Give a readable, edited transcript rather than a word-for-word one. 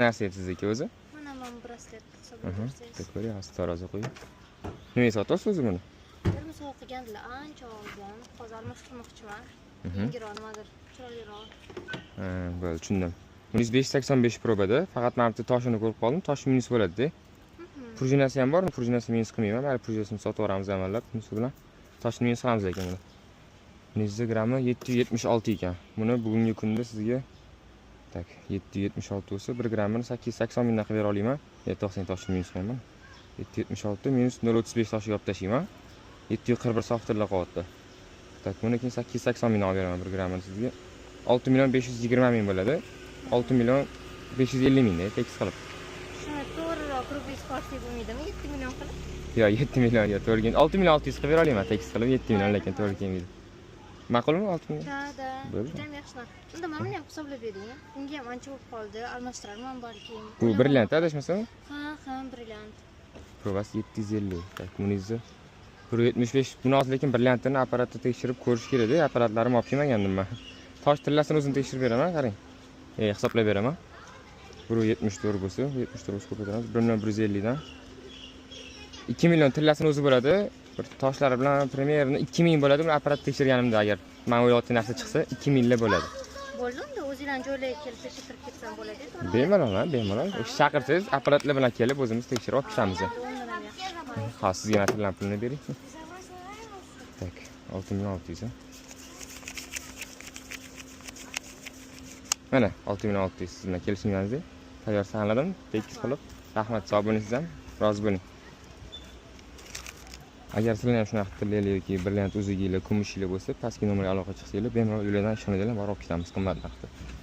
narsa sizniki o'zi? Mana men braslet Bitta ko'ryapsiz, tarozi qo'yib. Nima sotasiz o'zi buni? bir soat qilgandilar, ancha olgan. Hozir almashtirmoqchiman. Yangiroq nimadir, chiroyliroq. Ha, bo'ldi, tushundim. Buningiz 585 probada, faqat men bitta toshini ko'rib qoldim. Tosh minus bo'ladi-da. Prujinasi ham bormi? Prujinasi minus qilmayman. Mayli, prujinasini sotib yuboramiz amallab. Bunisi bilan toshni minus qilamiz ekan buni. Buning grammi 776 ekan. Buni bugungi kunda sizga tak 776 bo'lsa 1 grammini 880 mingdan qilib bera olaman. 90 toshni minus qilaman. 776 minus 0.35 toshiga olib tashlayman. 741 softlar qo'yapti. Tak, buni keyin 880 mingdan olib beraman 1 grammini sizga. 6 million 520 ming bo'ladi. 6 million 550 mingda tekis qilib. Shuni to'g'riroq rublis qo'shib bo'lmaydimi? 7 million qilib? Yo'q, 7 million yo'q, to'g'ri. 6 million 600 qilib bera olaman tekis qilib 7 million lekin to'g'ri kelmaydi. Ma'qulmi 6 million? Da. Juda ham yaxshi. Unda mana buni ham hisoblab bering. Bunga ham ancha bo'lib qoldi. Almashtirarman balkim. Bu brilliant adashmasam? Ha, brilliant. Probasi 750. Tak, buningizni 175. Buni hozir lekin brilliantini apparatda tekshirib ko'rish kerak-da. Apparatlarim olib kelmagandim men. Tosh tillasini o'zim tekshirib beraman, qarang. Hisoblab beraman. 174 bo'lsa, 74 ko'paytiramiz. 1 million 150 dan 2 million tillasini o'zi bo'ladi. Bir toshlari bilan premyerini 2000 bo'ladi. Buni apparat tekshirganimda agar men o'ylayotgan narsa chiqsa 2000 bo'ladi. Bo'ldi, unda o'zingizlar joylarga kelib tekshirib ketsam bo'ladi. Bemalol. Chaqirsangiz apparatlar bilan kelib o'zimiz tekshirib olib ketamiz. Ha, sizga tillan pulini bering. Tak, 6 million 600. Mana 6 million 600 siz bilan kelishganingizda tayyor saqladim, tekis qilib. Rahmat, sog' bo'lingsiz ham, rozi bo'ling. Agar sizlar ham shunaqa tillaylar yoki brilliant o'ziginglar, kumushinglar bo'lsa, pastki nomerga aloqa chiqsanglar, bemalol ulardan ishoninglar, borib olib ketamiz qimmat vaqtda.